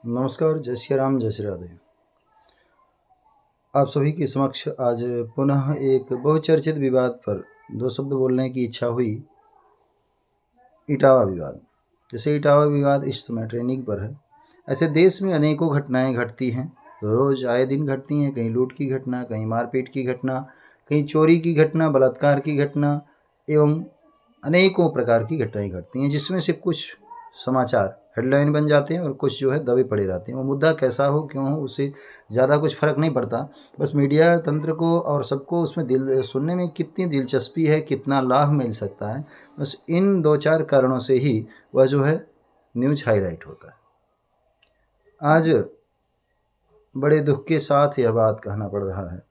नमस्कार, जय श्री राम, जय श्री राधे। आप सभी के समक्ष आज पुनः एक बहुचर्चित विवाद पर दो शब्द बोलने की इच्छा हुई। इटावा विवाद। जैसे इटावा विवाद इस समय ट्रेंडिंग पर है, ऐसे देश में अनेकों घटनाएं घटती हैं, रोज़ आए दिन घटती हैं। कहीं लूट की घटना, कहीं मारपीट की घटना, कहीं चोरी की घटना, बलात्कार की घटना एवं अनेकों प्रकार की घटनाएं घटती हैं, जिसमें से कुछ समाचार हेडलाइन बन जाते हैं और कुछ जो है दबे पड़े रहते हैं। वो मुद्दा कैसा हो क्यों हो, उससे ज़्यादा कुछ फ़र्क नहीं पड़ता। बस मीडिया तंत्र को और सबको उसमें दिल सुनने में कितनी दिलचस्पी है, कितना लाभ मिल सकता है, बस इन दो चार कारणों से ही वह जो है न्यूज़ हाईलाइट होता है। आज बड़े दुख के साथ यह बात कहना पड़ रहा है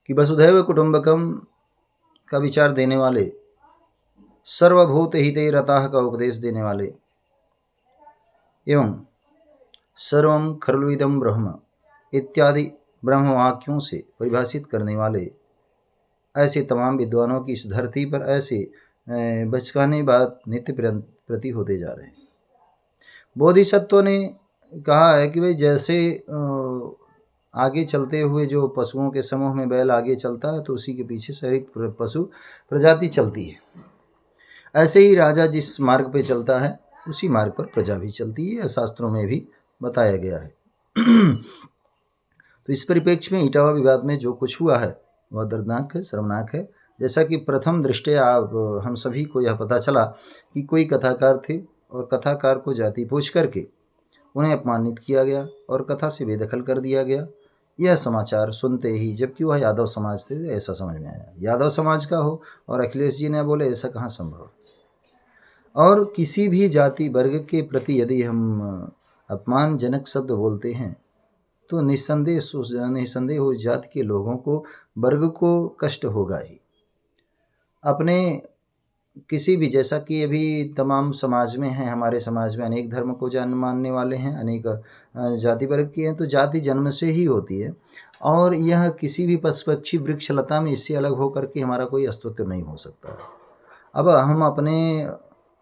कि वसुधैव कुटुंबकम का विचार देने वाले, सर्वभूत हिते रताः का उपदेश देने वाले एवं सर्वं खल्विदं ब्रह्म इत्यादि ब्रह्म वाक्यों से परिभाषित करने वाले ऐसे तमाम विद्वानों की इस धरती पर ऐसे बचकाने बात नित्य प्रति होते जा रहे हैं। बोधिसत्वों ने कहा है कि भाई जैसे आगे चलते हुए जो पशुओं के समूह में बैल आगे चलता है तो उसी के पीछे सारी पशु प्रजाति चलती है, ऐसे ही राजा जिस मार्ग पे चलता है उसी मार्ग पर प्रजा भी चलती है, शास्त्रों में भी बताया गया है। तो इस परिप्रेक्ष्य में इटावा विवाद में जो कुछ हुआ है वह दर्दनाक है, शर्मनाक है। जैसा कि प्रथम दृष्टया हम सभी को यह पता चला कि कोई कथाकार थे और कथाकार को जाति पूछ करके उन्हें अपमानित किया गया और कथा से बेदखल कर दिया गया। यह समाचार सुनते ही, जबकि वह यादव समाज थे, ऐसा समझ में आया यादव समाज का हो और अखिलेश जी ने बोले, ऐसा कहाँ संभव। और किसी भी जाति वर्ग के प्रति यदि हम अपमानजनक शब्द बोलते हैं तो निस्संदेह उस जाति के लोगों को, वर्ग को कष्ट होगा ही। अपने किसी भी, जैसा कि अभी तमाम समाज में है, हमारे समाज में अनेक धर्म को मानने वाले हैं, अनेक जाति वर्ग के हैं, तो जाति जन्म से ही होती है और यह किसी भी पशु पक्षी वृक्ष लता में इससे अलग होकर के हमारा कोई अस्तित्व नहीं हो सकता। अब हम अपने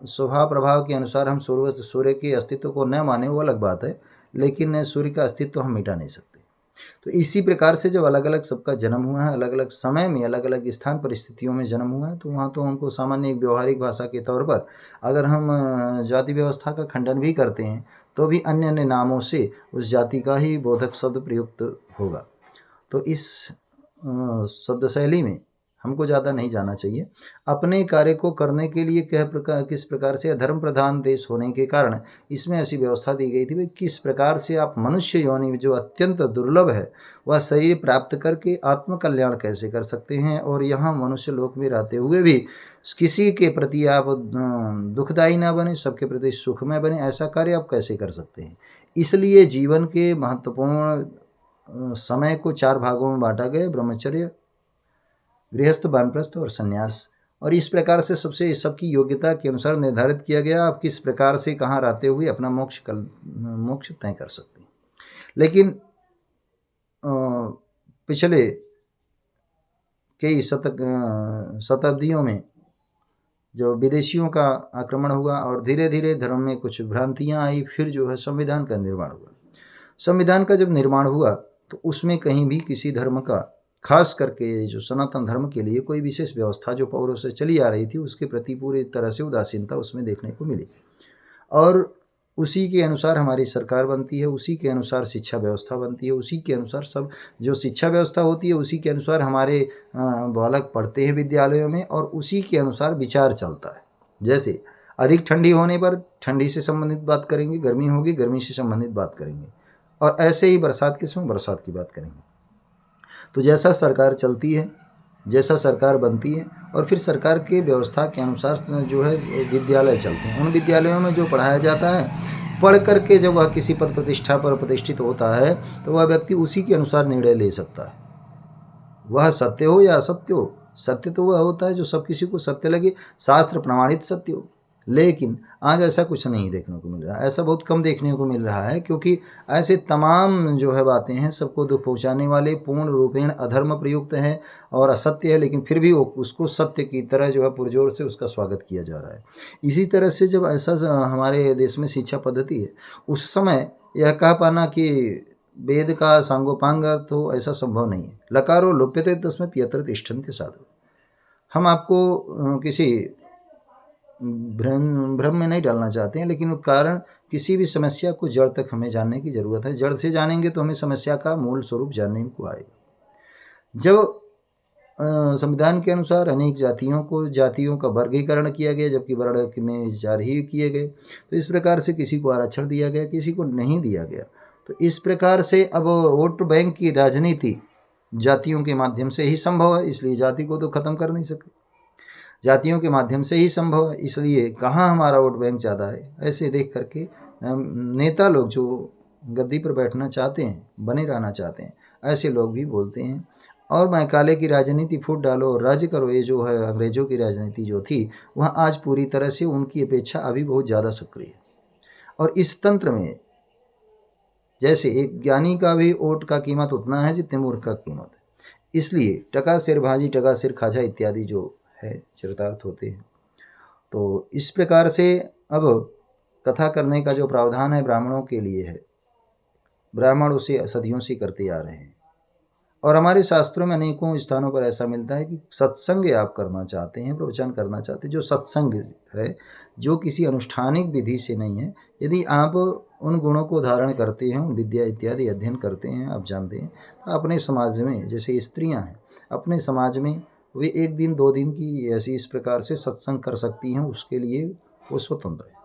स्वभाव प्रभाव के अनुसार हम सूर्य के अस्तित्व को न माने वो अलग बात है, लेकिन सूर्य का अस्तित्व हम मिटा नहीं सकते। तो इसी प्रकार से जब अलग अलग सबका जन्म हुआ है, अलग अलग समय में अलग अलग स्थान परिस्थितियों में जन्म हुआ है, तो वहाँ तो हमको सामान्य एक व्यवहारिक भाषा के तौर पर अगर हम जाति व्यवस्था का खंडन भी करते हैं तो भी अन्य अन्य नामों से उस जाति का ही बोधक शब्द प्रयुक्त होगा। तो इस शब्द शैली में हमको ज़्यादा नहीं जाना चाहिए। अपने कार्य को करने के लिए किस प्रकार से धर्म प्रधान देश होने के कारण इसमें ऐसी व्यवस्था दी गई थी भाई किस प्रकार से आप मनुष्य योनि में जो अत्यंत दुर्लभ है वह शरीर प्राप्त करके आत्म कल्याण कैसे कर सकते हैं, और यहाँ मनुष्य लोक में रहते हुए भी किसी के प्रति आप दुखदायी ना बने, सबके प्रति सुखमय बने, ऐसा कार्य आप कैसे कर सकते हैं। इसलिए जीवन के महत्वपूर्ण समय को 4 भागों में बांटा गया, ब्रह्मचर्य, गृहस्थ, वानप्रस्थ और संन्यास। और इस प्रकार से सबकी योग्यता के अनुसार निर्धारित किया गया आप किस प्रकार से कहाँ रहते हुए अपना मोक्ष तय कर सकते हैं। लेकिन पिछले कई शताब्दियों में जो विदेशियों का आक्रमण हुआ और धीरे धीरे धर्म में कुछ भ्रांतियाँ आई, फिर जो है संविधान का निर्माण हुआ। संविधान का जब निर्माण हुआ तो उसमें कहीं भी किसी धर्म का, खास करके जो सनातन धर्म के लिए कोई विशेष व्यवस्था जो पौरों से चली आ रही थी उसके प्रति पूरी तरह से उदासीनता उसमें देखने को मिली। और उसी के अनुसार हमारी सरकार बनती है, उसी के अनुसार शिक्षा व्यवस्था बनती है, उसी के अनुसार सब जो शिक्षा व्यवस्था होती है उसी के अनुसार हमारे बालक पढ़ते हैं विद्यालयों में और उसी के अनुसार विचार चलता है। जैसे अधिक ठंडी होने पर ठंडी से संबंधित बात करेंगे, गर्मी होगी गर्मी से संबंधित बात करेंगे, और ऐसे ही बरसात के समय बरसात की बात करेंगे। तो जैसा सरकार चलती है, जैसा सरकार बनती है और फिर सरकार के व्यवस्था के अनुसार जो है विद्यालय चलते हैं। उन विद्यालयों में जो पढ़ाया जाता है, पढ़ करके जब वह किसी पद प्रतिष्ठा पर प्रतिष्ठित होता है तो वह व्यक्ति उसी के अनुसार निर्णय ले सकता है, वह सत्य हो या असत्य हो। सत्य तो वह होता है जो सब किसी को सत्य लगे, शास्त्र प्रमाणित सत्य हो। लेकिन आज ऐसा कुछ नहीं देखने को मिल रहा, ऐसा बहुत कम देखने को मिल रहा है, क्योंकि ऐसे तमाम जो है बातें हैं सबको दुख पहुंचाने वाले, पूर्ण रूपेण अधर्म प्रयुक्त है और असत्य है, लेकिन फिर भी उसको सत्य की तरह जो है पुरजोर से उसका स्वागत किया जा रहा है। इसी तरह से जब ऐसा हमारे देश में शिक्षा पद्धति है, उस समय यह कह पाना कि वेद का सांगोपांग तो ऐसा संभव नहीं है। लकारो लोप्यते तस्मै पियत्र तिष्ठन्ते साधु। हम आपको किसी भ्रम में नहीं डालना चाहते हैं, लेकिन कारण किसी भी समस्या को जड़ तक हमें जानने की ज़रूरत है। जड़ से जानेंगे तो हमें समस्या का मूल स्वरूप जानने को आएगा। जब संविधान के अनुसार अनेक जातियों का वर्गीकरण किया गया, जबकि वर्ण में 4 ही किए गए, तो इस प्रकार से किसी को आरक्षण दिया गया, किसी को नहीं दिया गया। तो इस प्रकार से अब वोट बैंक की राजनीति जातियों के माध्यम से ही संभव है, इसलिए जाति को तो ख़त्म कर नहीं सके। जातियों के माध्यम से ही संभव है, इसलिए कहाँ हमारा वोट बैंक ज़्यादा है, ऐसे देख करके नेता लोग जो गद्दी पर बैठना चाहते हैं, बने रहना चाहते हैं, ऐसे लोग भी बोलते हैं और मैं काले की राजनीति फूट डालो और राज्य करो, ये जो है अंग्रेजों की राजनीति जो थी वह आज पूरी तरह से उनकी अपेक्षा अभी बहुत ज़्यादा सक्रिय है। और इस तंत्र में जैसे एक ज्ञानी का भी वोट का कीमत उतना है जितने मूर्ख का कीमत है, इसलिए टका सिर भाजी टका सिर खाजा इत्यादि जो है चरितार्थ होते हैं। तो इस प्रकार से अब कथा करने का जो प्रावधान है ब्राह्मणों के लिए है, ब्राह्मण उसे सदियों से करते आ रहे हैं और हमारे शास्त्रों में अनेकों स्थानों पर ऐसा मिलता है कि सत्संग आप करना चाहते हैं, प्रवचन करना चाहते हैं, जो सत्संग है जो किसी अनुष्ठानिक विधि से नहीं है, यदि आप उन गुणों को धारण करते हैं, उन विद्या इत्यादि अध्ययन करते हैं, आप जानते हैं, तो अपने समाज में जैसे स्त्रियां हैं अपने समाज में वे 1 दिन 2 दिन की ऐसी इस प्रकार से सत्संग कर सकती हैं, उसके लिए वो स्वतंत्र है।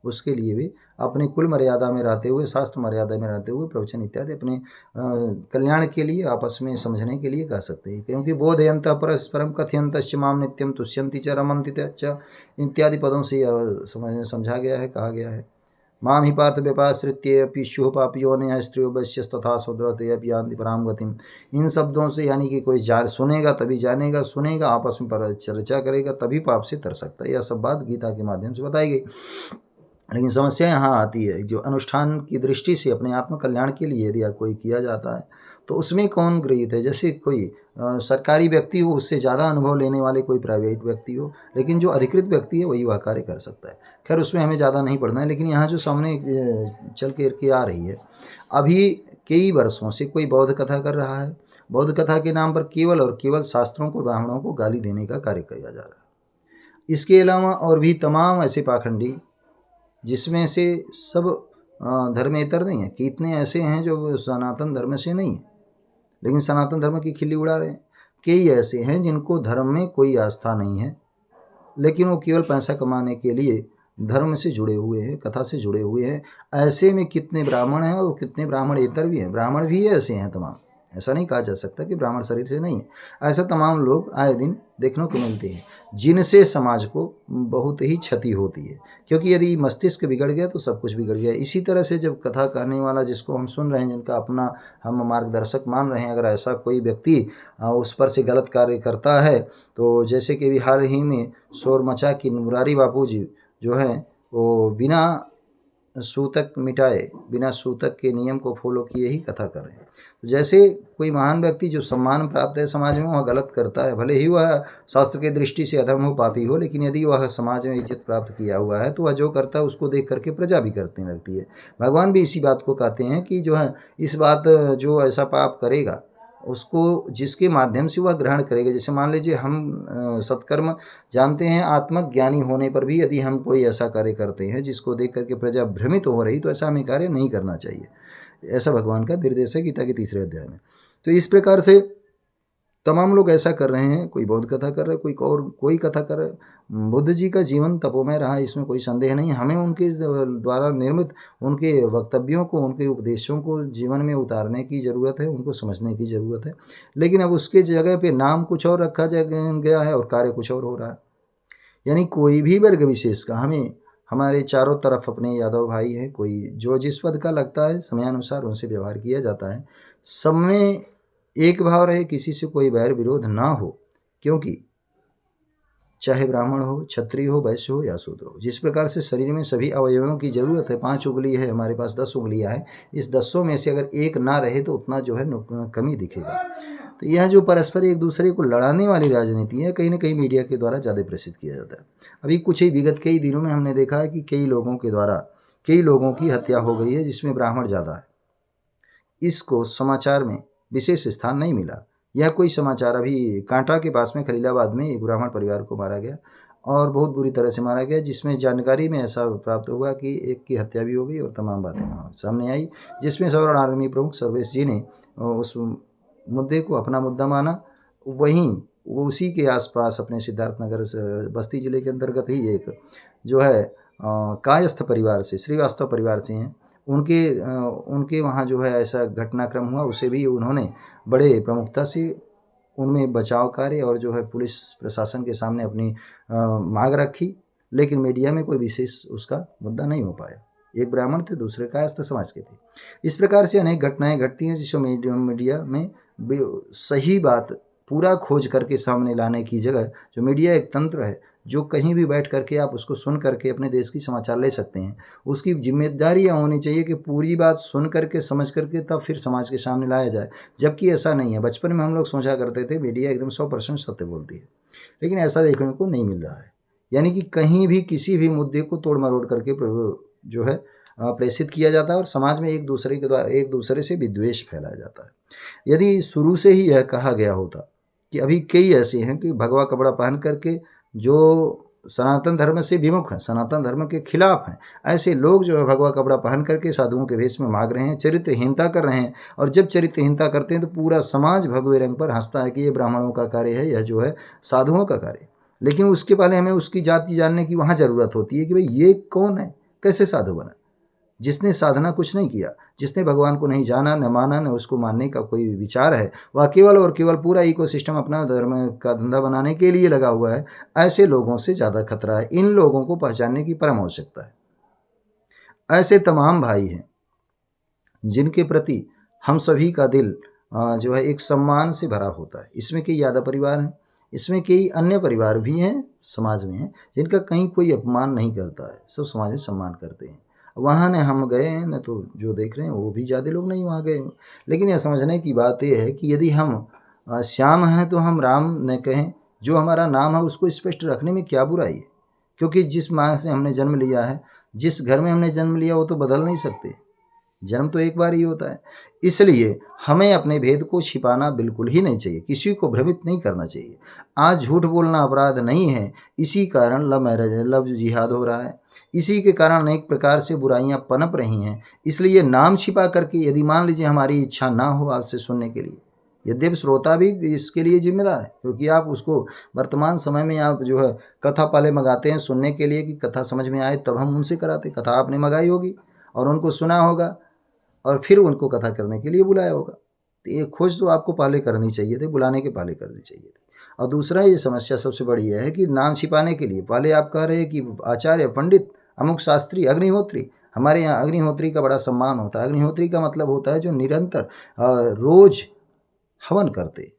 उसके लिए भी अपने कुल मर्यादा में रहते हुए, शास्त्र मर्यादा में रहते हुए प्रवचन इत्यादि अपने कल्याण के लिए आपस में समझने के लिए कह सकते हैं, क्योंकि बोधयन्तः परस्परम कथयन्तश्च माम नित्यम तुष्यन्ति च रमन्ति च इत्यादि पदों से समझा गया है, कहा गया है। माम ही पार्थ व्यपाश्रित्यपि शुः पापियो ने स्त्रियो वैश्यस्तथा शूद्रते अपि यान्ति पराम गतिम। इन शब्दों से यानी कि कोई सुनेगा तभी जानेगा, सुनेगा आपस में पर चर्चा करेगा तभी पाप से तर सकता है। यह सब बात गीता के माध्यम से बताई गई। लेकिन समस्या यहाँ आती है, जो अनुष्ठान की दृष्टि से अपने आत्म कल्याण के लिए यदि कोई किया जाता है तो उसमें कौन गृहीत है। जैसे कोई सरकारी व्यक्ति हो, उससे ज़्यादा अनुभव लेने वाले कोई प्राइवेट व्यक्ति हो, लेकिन जो अधिकृत व्यक्ति है वही वह कार्य कर सकता है। खैर उसमें हमें ज़्यादा नहीं पढ़ना है, लेकिन यहाँ जो सामने चल के आ रही है, अभी कई वर्षों से कोई बौद्ध कथा कर रहा है। बौद्ध कथा के नाम पर केवल और केवल शास्त्रों को, ब्राह्मणों को गाली देने का कार्य किया जा रहा है। इसके अलावा और भी तमाम ऐसे पाखंडी, जिसमें से सब धर्मेतर नहीं है, कितने ऐसे हैं जो सनातन धर्म से नहीं है लेकिन सनातन धर्म की खिल्ली उड़ा रहे हैं। कई ऐसे हैं जिनको धर्म में कोई आस्था नहीं है, लेकिन वो केवल पैसा कमाने के लिए धर्म से जुड़े हुए हैं, कथा से जुड़े हुए हैं। ऐसे में कितने ब्राह्मण हैं और कितने ब्राह्मणेतर भी हैं। ब्राह्मण भी ऐसे हैं तमाम, ऐसा नहीं कहा जा सकता कि ब्राह्मण शरीर से नहीं है। ऐसा तमाम लोग आए दिन देखने को मिलते हैं, जिनसे समाज को बहुत ही क्षति होती है, क्योंकि यदि मस्तिष्क बिगड़ गया तो सब कुछ बिगड़ गया। इसी तरह से जब कथा कहने वाला, जिसको हम सुन रहे हैं, जिनका अपना हम मार्गदर्शक मान रहे हैं, अगर ऐसा कोई व्यक्ति उस पर से गलत कार्य करता है, तो जैसे कि हाल ही में शोर मचा कि मुरारी बापू जी जो हैं वो बिना सूतक मिटाए, बिना सूतक के नियम को फॉलो किए ही कथा कर रहे हैं। तो जैसे कोई महान व्यक्ति जो सम्मान प्राप्त है समाज में, वह गलत करता है, भले ही वह शास्त्र की दृष्टि से अधम हो, पापी हो, लेकिन यदि वह समाज में इज्जत प्राप्त किया हुआ है तो वह जो करता है उसको देख करके प्रजा भी करती रहती है। भगवान भी इसी बात को कहते हैं कि जो है इस बात, जो ऐसा पाप करेगा उसको जिसके माध्यम से वह ग्रहण करेगा। जैसे मान लीजिए हम सत्कर्म जानते हैं, आत्मज्ञानी होने पर भी यदि हम कोई ऐसा कार्य करते हैं जिसको देख करके प्रजा भ्रमित हो रही, तो ऐसा हमें कार्य नहीं करना चाहिए। ऐसा भगवान का निर्देश है गीता के 3 अध्याय में। तो इस प्रकार से तमाम लोग ऐसा कर रहे हैं। कोई बौद्ध कथा कर रहा है, कोई कथा कर रहा है। बुद्ध जी का जीवन तपोमय रहा, इसमें कोई संदेह नहीं। हमें उनके द्वारा निर्मित उनके वक्तव्यों को, उनके उपदेशों को जीवन में उतारने की ज़रूरत है, उनको समझने की ज़रूरत है। लेकिन अब उसके जगह पे नाम कुछ और रखा गया है और कार्य कुछ और हो रहा है। यानी कोई भी वर्ग विशेष का, हमारे चारों तरफ अपने यादव भाई हैं, कोई जो जिस पद का लगता है समयानुसार उनसे व्यवहार किया जाता है। सब में एक भाव रहे, किसी से कोई बैर विरोध ना हो, क्योंकि चाहे ब्राह्मण हो, क्षत्रिय हो, वैश्य हो या शूद्र हो। जिस प्रकार से शरीर में सभी अवयवों की ज़रूरत है, 5 उंगली है, हमारे पास 10 उंगलियां हैं, इस 10 में से अगर एक ना रहे तो उतना जो है कमी दिखेगा। तो यह जो परस्पर एक दूसरे को लड़ाने वाली राजनीति है, कहीं ना कहीं मीडिया के द्वारा ज़्यादा प्रसिद्ध किया जाता है। अभी कुछ ही विगत कई दिनों में हमने देखा है कि कई लोगों के द्वारा कई लोगों की हत्या हो गई है, जिसमें ब्राह्मण ज़्यादा है। इसको समाचार में विशेष स्थान नहीं मिला। यह कोई समाचार अभी कांटा के पास में खलीलाबाद में एक ब्राह्मण परिवार को मारा गया और बहुत बुरी तरह से मारा गया, जिसमें जानकारी में ऐसा प्राप्त हुआ कि एक की हत्या भी हो गई और तमाम बातें वहाँ सामने आई, जिसमें सौरण आर्मी प्रमुख सर्वेश जी ने उस मुद्दे को अपना मुद्दा माना। वहीं वो उसी के आसपास अपने सिद्धार्थनगर बस्ती जिले के अंतर्गत ही एक जो है कायस्थ परिवार से, श्रीवास्तव परिवार से हैं, उनके वहाँ जो है ऐसा घटनाक्रम हुआ, उसे भी उन्होंने बड़े प्रमुखता से उनमें बचाव कार्य और जो है पुलिस प्रशासन के सामने अपनी मांग रखी, लेकिन मीडिया में कोई विशेष उसका मुद्दा नहीं हो पाया। एक ब्राह्मण थे, दूसरे कायस्थ समाज के थे। इस प्रकार से अनेक घटनाएं घटती हैं जिसको मीडिया में सही बात पूरा खोज करके सामने लाने की जगह जो मीडिया एक तंत्र है, जो कहीं भी बैठ करके आप उसको सुन करके अपने देश की समाचार ले सकते हैं, उसकी जिम्मेदारी यह होनी चाहिए कि पूरी बात सुन करके समझ करके तब फिर समाज के सामने लाया जाए, जबकि ऐसा नहीं है। बचपन में हम लोग सोचा करते थे मीडिया एकदम 100% सत्य बोलती है, लेकिन ऐसा देखने को नहीं मिल रहा है। यानी कि कहीं भी किसी भी मुद्दे को तोड़ मरोड़ करके जो है प्रेषित किया जाता है और समाज में एक दूसरे से विद्वेष फैलाया जाता है। यदि शुरू से ही यह कहा गया होता कि अभी कई ऐसे हैं कि भगवा कपड़ा पहन करके जो सनातन धर्म से विमुख हैं, सनातन धर्म के खिलाफ हैं, ऐसे लोग जो है भगवा कपड़ा पहन करके साधुओं के वेश में मांग रहे हैं, चरित्रहीनता कर रहे हैं। और जब चरित्रहीनता करते हैं तो पूरा समाज भगवे रंग पर हंसता है कि ये ब्राह्मणों का कार्य है, यह जो है साधुओं का कार्य। लेकिन उसके पहले हमें उसकी जाति जानने की वहाँ ज़रूरत होती है कि भाई ये कौन है, कैसे साधु बना, जिसने साधना कुछ नहीं किया, जिसने भगवान को नहीं जाना, न माना, न उसको मानने का कोई विचार है, वह केवल और केवल पूरा इकोसिस्टम अपना धर्म का धंधा बनाने के लिए लगा हुआ है। ऐसे लोगों से ज़्यादा खतरा है। इन लोगों को पहचानने की परम आवश्यकता है। ऐसे तमाम भाई हैं जिनके प्रति हम सभी का दिल जो है एक सम्मान से भरा होता है। इसमें कई यादव परिवार हैं, इसमें कई अन्य परिवार भी हैं समाज में हैं, जिनका कहीं कोई अपमान नहीं करता है, सब समाज में सम्मान करते हैं। वहाँ न हम गए हैं, न तो जो देख रहे हैं वो भी ज़्यादा लोग नहीं वहाँ गए। लेकिन यह समझने की बात यह है कि यदि हम श्याम हैं तो हम राम न कहें, जो हमारा नाम है उसको स्पष्ट रखने में क्या बुराई है, क्योंकि जिस माँ से हमने जन्म लिया है, जिस घर में हमने जन्म लिया, वो तो बदल नहीं सकते। जन्म तो एक बार ही होता है। इसलिए हमें अपने भेद को छिपाना बिल्कुल ही नहीं चाहिए, किसी को भ्रमित नहीं करना चाहिए। आज झूठ बोलना अपराध नहीं है, इसी कारण लव जिहाद हो रहा है, इसी के कारण अनेक प्रकार से बुराइयां पनप रही हैं। इसलिए नाम छिपा करके, यदि मान लीजिए हमारी इच्छा ना हो आपसे सुनने के लिए, यद्यपि श्रोता भी इसके लिए जिम्मेदार है, क्योंकि आप उसको वर्तमान समय में आप जो है कथा पहले मंगाते हैं सुनने के लिए कि कथा समझ में आए, तब हम उनसे कराते। कथा आपने मंगाई होगी और उनको सुना होगा और फिर उनको कथा करने के लिए बुलाया होगा। तो ये खोज तो आपको पहले करनी चाहिए थी, बुलाने के पहले करनी चाहिए थी। और दूसरा ये समस्या सबसे बड़ी है कि नाम छिपाने के लिए पहले आप कह रहे हैं कि आचार्य, पंडित, अमुक शास्त्री, अग्निहोत्री। हमारे यहाँ अग्निहोत्री का बड़ा सम्मान होता है। अग्निहोत्री का मतलब होता है जो निरंतर रोज हवन करते,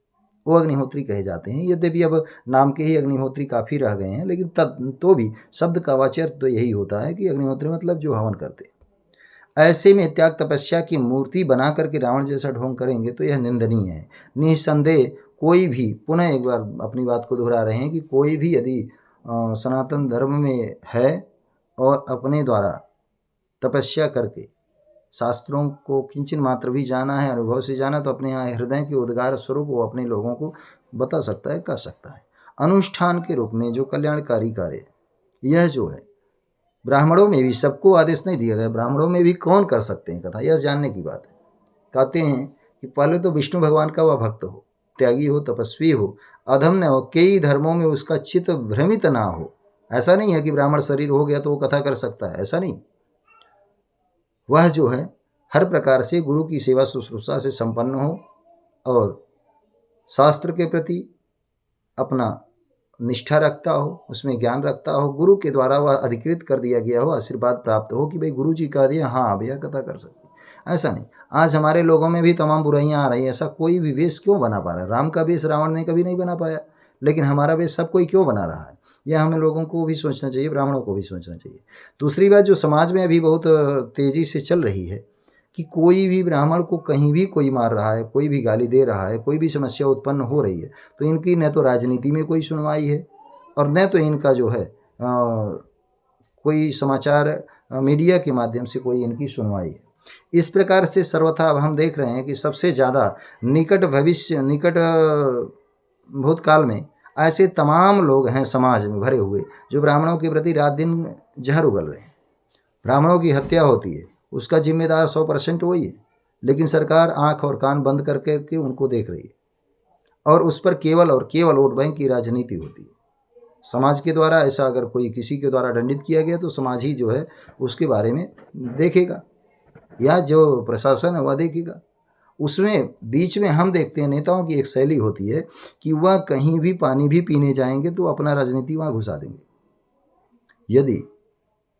वो अग्निहोत्री कहे जाते हैं। यद्यपि अब नाम के ही अग्निहोत्री काफ़ी रह गए हैं, लेकिन तब तो भी शब्द का वाच्य तो यही होता है कि अग्निहोत्री मतलब जो हवन करते। ऐसे में त्याग तपस्या की मूर्ति बना करके रावण जैसा ढोंग करेंगे तो यह निंदनीय है। निस्संदेह कोई भी, पुनः एक बार अपनी बात को दोहरा रहे हैं कि कोई भी यदि सनातन धर्म में है और अपने द्वारा तपस्या करके शास्त्रों को किंचन मात्र भी जाना है, अनुभव से जाना, तो अपने यहाँ हृदय के उद्गार स्वरूप वो अपने लोगों को बता सकता है, कर सकता है। अनुष्ठान के रूप में जो कल्याणकारी कार्य, यह जो है ब्राह्मणों में भी सबको आदेश नहीं दिया गया, ब्राह्मणों में भी कौन कर सकते हैं कथा, यह जानने की बात है। कहते हैं कि पहले तो विष्णु भगवान का वह भक्त हो, त्यागी हो, तपस्वी हो, अधम न हो, कई धर्मों में उसका चित्त भ्रमित ना हो। ऐसा नहीं है कि ब्राह्मण शरीर हो गया तो वो कथा कर सकता है, ऐसा नहीं। वह जो है हर प्रकार से गुरु की सेवा शुश्रूषा से संपन्न हो और शास्त्र के प्रति अपना निष्ठा रखता हो, उसमें ज्ञान रखता हो, गुरु के द्वारा वह अधिकृत कर दिया गया हो, आशीर्वाद प्राप्त हो कि भाई गुरु जी कह दिया, हाँ भैया कथा कर सकते। ऐसा नहीं। आज हमारे लोगों में भी तमाम बुराइयां आ रही हैं। ऐसा कोई भी वेश क्यों बना पा रहा है? राम का वेश रावण ने कभी नहीं बना पाया, लेकिन हमारा वेश सब कोई क्यों बना रहा है? यह हमें लोगों को भी सोचना चाहिए, ब्राह्मणों को भी सोचना चाहिए। दूसरी बात जो समाज में अभी बहुत तेज़ी से चल रही है कि कोई भी ब्राह्मण को कहीं भी कोई मार रहा है, कोई भी गाली दे रहा है, कोई भी समस्या उत्पन्न हो रही है, तो इनकी न तो राजनीति में कोई सुनवाई है और न तो इनका जो है कोई समाचार मीडिया के माध्यम से कोई इनकी सुनवाई है। इस प्रकार से सर्वथा अब हम देख रहे हैं कि सबसे ज़्यादा निकट भूतकाल में ऐसे तमाम लोग हैं समाज में भरे हुए जो ब्राह्मणों के प्रति रात दिन जहर उगल रहे हैं। ब्राह्मणों की हत्या होती है, उसका जिम्मेदार 100% वही है, लेकिन सरकार आंख और कान बंद करके उनको देख रही है और उस पर केवल और केवल वोट बैंक की राजनीति होती है। समाज के द्वारा ऐसा अगर कोई किसी के द्वारा दंडित किया गया तो समाज ही जो है उसके बारे में देखेगा या जो प्रशासन है वह देखेगा। उसमें बीच में हम देखते हैं नेताओं की एक शैली होती है कि वह कहीं भी पानी भी पीने जाएंगे तो अपना राजनीति वहाँ घुसा देंगे। यदि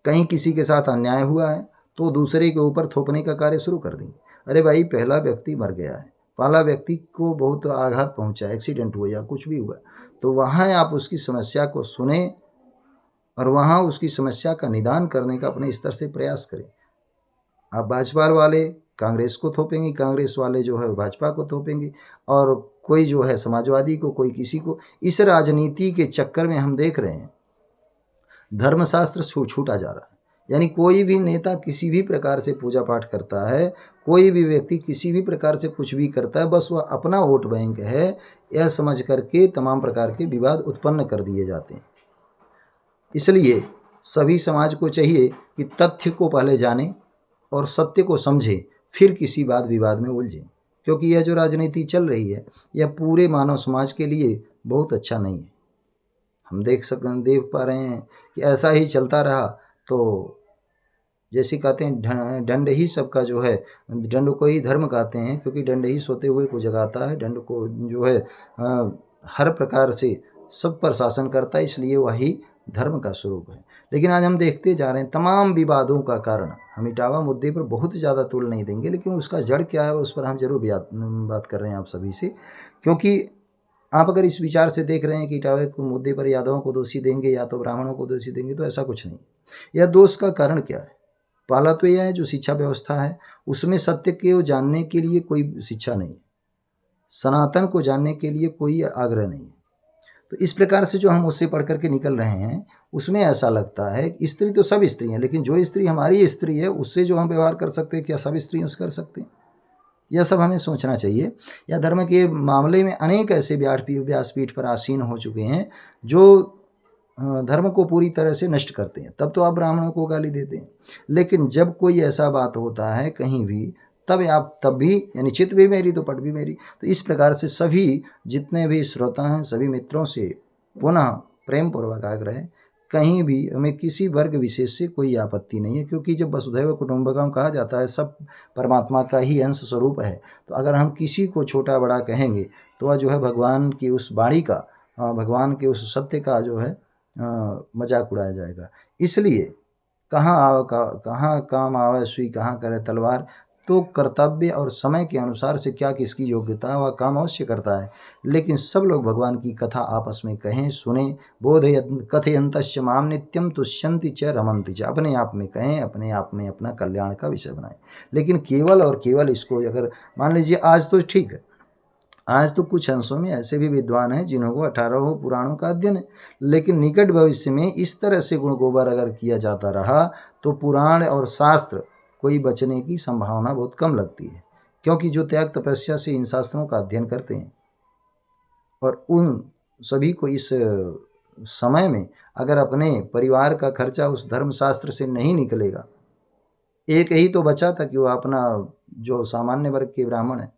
कहीं किसी के साथ अन्याय हुआ है तो दूसरे के ऊपर थोपने का कार्य शुरू कर देंगे। अरे भाई, पहला व्यक्ति मर गया है, पहला व्यक्ति को बहुत आघात पहुंचा, एक्सीडेंट हुआ या कुछ भी हुआ, तो वहाँ आप उसकी समस्या को सुने और वहाँ उसकी समस्या का निदान करने का अपने स्तर से प्रयास करें। आप भाजपा वाले कांग्रेस को थोपेंगे, कांग्रेस वाले जो है भाजपा को थोपेंगे और कोई जो है समाजवादी को, कोई किसी को। इस राजनीति के चक्कर में हम देख रहे हैं धर्मशास्त्र छूटा जा रहा है। यानी कोई भी नेता किसी भी प्रकार से पूजा पाठ करता है, कोई भी व्यक्ति किसी भी प्रकार से कुछ भी करता है, बस वह अपना वोट बैंक है यह समझ करके तमाम प्रकार के विवाद उत्पन्न कर दिए जाते हैं। इसलिए सभी समाज को चाहिए कि तथ्य को पहले जाने और सत्य को समझे, फिर किसी वाद विवाद में उलझें, क्योंकि यह जो राजनीति चल रही है यह पूरे मानव समाज के लिए बहुत अच्छा नहीं है। हम देख पा रहे हैं कि ऐसा ही चलता रहा तो जैसे कहते हैं दंड ही सबका जो है, दंड को ही धर्म कहते हैं, क्योंकि दंड ही सोते हुए को जगाता है। दंड को जो है हर प्रकार से सब पर शासन करता है, इसलिए वही धर्म का स्वरूप है। लेकिन आज हम देखते जा रहे हैं तमाम विवादों का कारण, हम इटावा मुद्दे पर बहुत ज़्यादा तूल नहीं देंगे, लेकिन उसका जड़ क्या है उस पर हम जरूर बात कर रहे हैं आप सभी से। क्योंकि आप अगर इस विचार से देख रहे हैं कि इटावा के मुद्दे पर यादवों को दोषी देंगे या तो ब्राह्मणों को दोषी देंगे, तो ऐसा कुछ नहीं। यह दोष का कारण क्या है? पहला तो यह है जो शिक्षा व्यवस्था है उसमें सत्य को जानने के लिए कोई शिक्षा नहीं, सनातन को जानने के लिए कोई आग्रह नहीं। तो इस प्रकार से जो हम उससे पढ़ करके निकल रहे हैं उसमें ऐसा लगता है कि स्त्री तो सब स्त्री हैं, लेकिन जो स्त्री हमारी स्त्री है उससे जो हम व्यवहार कर सकते हैं क्या सब स्त्री उससे कर सकते हैं? यह सब हमें सोचना चाहिए। या धर्म के मामले में अनेक ऐसे व्यासपीठ पर आसीन हो चुके हैं जो धर्म को पूरी तरह से नष्ट करते हैं, तब तो आप ब्राह्मणों को गाली देते हैं। लेकिन जब कोई ऐसा बात होता है कहीं भी, तब भी यानी चित भी मेरी तो पट भी मेरी। तो इस प्रकार से सभी जितने भी श्रोता हैं सभी मित्रों से पुनः प्रेम पूर्वक आग्रह है, कहीं भी हमें किसी वर्ग विशेष से कोई आपत्ति नहीं है, क्योंकि जब वसुधैव कुटुंबकम कहा जाता है सब परमात्मा का ही अंश स्वरूप है। तो अगर हम किसी को छोटा बड़ा कहेंगे तो वह जो है भगवान की उस वाणी का, भगवान के उस सत्य का जो है मजाक उड़ाया जाएगा। इसलिए कहाँ काम आवे सुई कहाँ करे तलवार, तो कर्तव्य और समय के अनुसार से क्या किसकी योग्यता है वह काम अवश्य करता है। लेकिन सब लोग भगवान की कथा आपस में कहें, सुने, बोधय कथयन्तश्च माम नित्यम तुष्यन्ति च रमन्ति च, अपने आप में कहें, अपने आप में अपना कल्याण का विषय बनाएं। लेकिन केवल और केवल इसको अगर मान लीजिए, आज तो ठीक है, आज तो कुछ अंशों में ऐसे भी विद्वान हैं जिन्हों को 18 पुराणों का अध्ययन है, लेकिन निकट भविष्य में इस तरह से गुण गोबर अगर किया जाता रहा तो पुराण और शास्त्र कोई बचने की संभावना बहुत कम लगती है। क्योंकि जो त्याग तपस्या से इन शास्त्रों का अध्ययन करते हैं और उन सभी को इस समय में अगर अपने परिवार का खर्चा उस धर्मशास्त्र से नहीं निकलेगा, एक ही तो बचा था कि वो अपना जो सामान्य वर्ग के ब्राह्मण है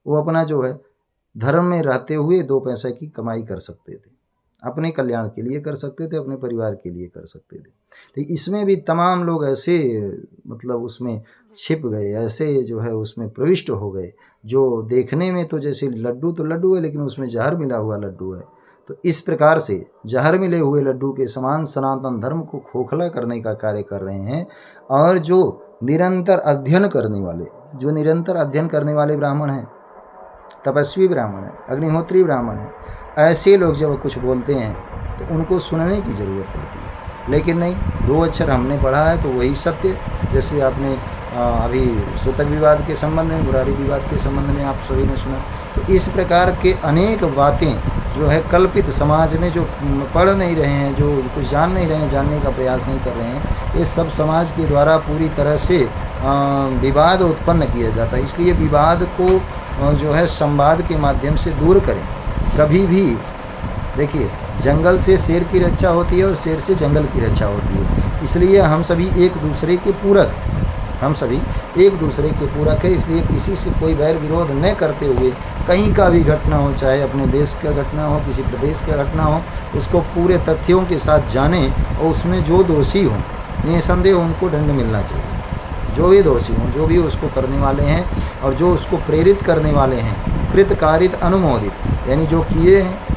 वो अपना जो है धर्म में रहते हुए 2 पैसे की कमाई कर सकते थे, अपने कल्याण के लिए कर सकते थे, अपने परिवार के लिए कर सकते थे। लेकिन इसमें भी तमाम लोग ऐसे मतलब उसमें छिप गए, ऐसे जो है उसमें प्रविष्ट हो गए, जो देखने में तो जैसे लड्डू तो लड्डू है लेकिन उसमें जहर मिला हुआ लड्डू है। तो इस प्रकार से जहर मिले हुए लड्डू के समान सनातन धर्म को खोखला करने का कार्य कर रहे हैं। और जो निरंतर अध्ययन करने वाले ब्राह्मण हैं तपस्वी ब्राह्मण है, अग्निहोत्री ब्राह्मण है, ऐसे लोग जब कुछ बोलते हैं तो उनको सुनने की ज़रूरत पड़ती है। लेकिन नहीं, 2 अक्षर हमने पढ़ा है तो वही सत्य। जैसे आपने अभी सूतक विवाद के संबंध में, मुरारी विवाद के संबंध में आप सभी ने सुना। तो इस प्रकार के अनेक बातें जो है कल्पित, समाज में जो पढ़ नहीं रहे हैं, जो कुछ जान नहीं रहे हैं, जानने का प्रयास नहीं कर रहे हैं, ये सब समाज के द्वारा पूरी तरह से विवाद उत्पन्न किया जाता है। इसलिए विवाद को जो है संवाद के माध्यम से दूर करें। कभी भी देखिए, जंगल से शेर की रक्षा होती है और शेर से जंगल की रक्षा होती है। इसलिए हम सभी एक दूसरे के पूरक हैं, हम सभी एक दूसरे के पूरक है। इसलिए किसी से कोई वैर विरोध न करते हुए, कहीं का भी घटना हो, चाहे अपने देश का घटना हो, किसी प्रदेश का घटना हो, उसको पूरे तथ्यों के साथ जानें और उसमें जो दोषी हों निसंदेह उनको दंड मिलना चाहिए। जो भी दोषी हों, जो भी उसको करने वाले हैं और जो उसको प्रेरित करने वाले हैं, कृत कारित अनुमोदित, यानी जो किए हैं,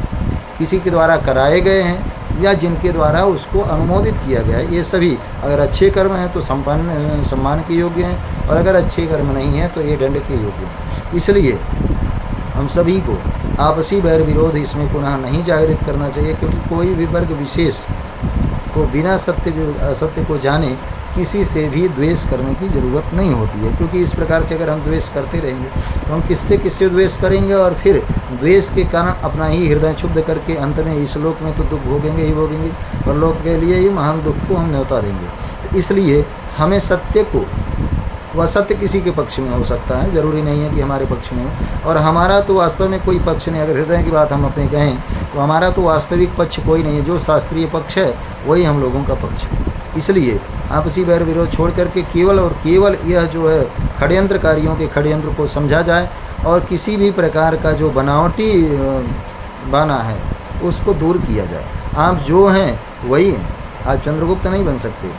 किसी के द्वारा कराए गए हैं या जिनके द्वारा उसको अनुमोदित किया गया है, ये सभी अगर अच्छे कर्म हैं तो सम्मान के योग्य हैं, और अगर अच्छे कर्म नहीं हैं तो ये दंड के योग्य हैं। इसलिए हम सभी को आपसी वैर विरोध इसमें पुनः नहीं जागृत करना चाहिए, क्योंकि कोई भी वर्ग विशेष को बिना असत्य को जाने किसी से भी द्वेष करने की ज़रूरत नहीं होती है। क्योंकि इस प्रकार से अगर हम द्वेष करते रहेंगे तो हम किससे द्वेष करेंगे, और फिर द्वेष के कारण अपना ही हृदय क्षुब्ध करके अंत में इस लोक में तो दुख भोगेंगे ही भोगेंगे, पर लोक के लिए ही महान दुख को हम न्योता देंगे। इसलिए हमें सत्य को, वह सत्य किसी के पक्ष में हो सकता है, ज़रूरी नहीं है कि हमारे पक्ष में हो, और हमारा तो वास्तव में कोई पक्ष नहीं। अगर हृदय की बात हम अपने कहें तो हमारा तो वास्तविक पक्ष कोई नहीं है। जो शास्त्रीय पक्ष है वही हम लोगों का पक्ष है। इसलिए आपसी वैर विरोध छोड़ करके केवल और केवल यह जो है षड्यंत्रकारियों के षड्यंत्र को समझा जाए, और किसी भी प्रकार का जो बनावटी बना है उसको दूर किया जाए। आप जो हैं वही हैं। आप चंद्रगुप्त नहीं बन सकते,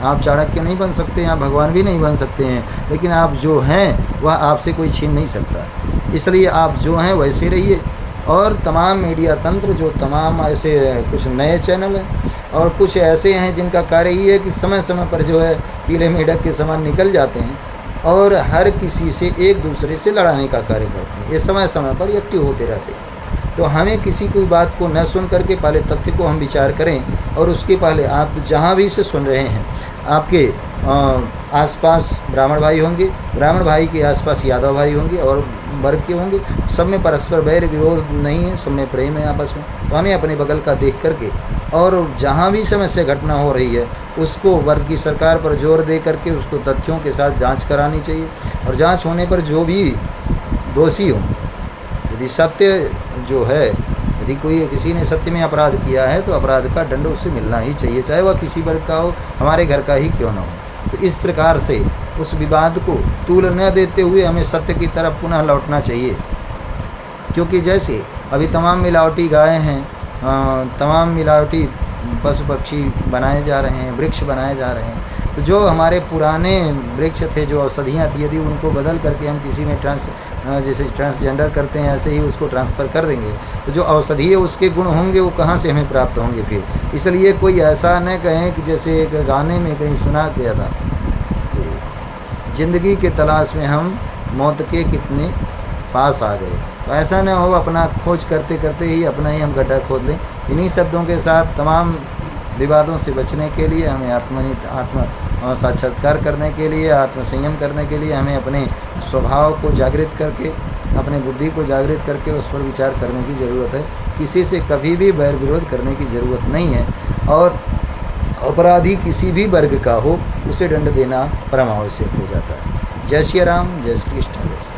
आप चाणक्य नहीं बन सकते, आप भगवान भी नहीं बन सकते हैं, लेकिन आप जो हैं वह आपसे कोई छीन नहीं सकता। इसलिए आप जो हैं वैसे रहिए। और तमाम मीडिया तंत्र, जो तमाम ऐसे कुछ नए चैनल हैं और कुछ ऐसे हैं जिनका कार्य ये है कि समय समय पर जो है पीले मेढक के समान निकल जाते हैं और हर किसी से एक दूसरे से लड़ाने का कार्य करते हैं। ये समय समय पर एक्टिव होते रहते हैं। तो हमें किसी कोई बात को न सुन करके पहले तथ्य को हम विचार करें, और उसके पहले आप जहाँ भी से सुन रहे हैं, आपके आसपास ब्राह्मण भाई होंगे, ब्राह्मण भाई के आसपास यादव भाई होंगे और वर्ग के होंगे, सब में परस्पर वैर विरोध नहीं है, सब में प्रेम है आपस में। तो हमें अपने बगल का देख करके, और जहाँ भी समस्या घटना हो रही है उसको वर्ग की सरकार पर जोर दे करके उसको तथ्यों के साथ जाँच करानी चाहिए, और जाँच होने पर जो भी दोषी हो, यदि सत्य जो है, यदि कोई किसी ने सत्य में अपराध किया है तो अपराध का दंड उसे मिलना ही चाहिए, चाहे वह किसी वर्ग का हो, हमारे घर का ही क्यों ना हो। तो इस प्रकार से उस विवाद को तूल न देते हुए हमें सत्य की तरफ पुनः लौटना चाहिए। क्योंकि जैसे अभी तमाम मिलावटी गायें हैं, तमाम मिलावटी पशु पक्षी बनाए जा रहे हैं, वृक्ष बनाए जा रहे हैं, तो जो हमारे पुराने वृक्ष थे, जो औषधियाँ थी, यदि उनको बदल करके हम किसी में जैसे ट्रांसजेंडर करते हैं ऐसे ही उसको ट्रांसफ़र कर देंगे, तो जो औषधि है उसके गुण होंगे वो कहाँ से हमें प्राप्त होंगे फिर। इसलिए कोई ऐसा न कहें कि जैसे एक गाने में कहीं सुना गया था, ज़िंदगी के तलाश में हम मौत के कितने पास आ गए। तो ऐसा न हो अपना खोज करते करते ही अपना ही हम गड्ढा खोद लें। इन्हीं शब्दों के साथ तमाम विवादों से बचने के लिए हमें आत्म साक्षात्कार करने के लिए, आत्मसंयम करने के लिए हमें अपने स्वभाव को जागृत करके, अपने बुद्धि को जागृत करके उस पर विचार करने की ज़रूरत है। किसी से कभी भी वैर विरोध करने की ज़रूरत नहीं है, और अपराधी किसी भी वर्ग का हो उसे दंड देना परम आवश्यक हो जाता है। जय श्री राम, जय श्री कृष्ण, जय श्री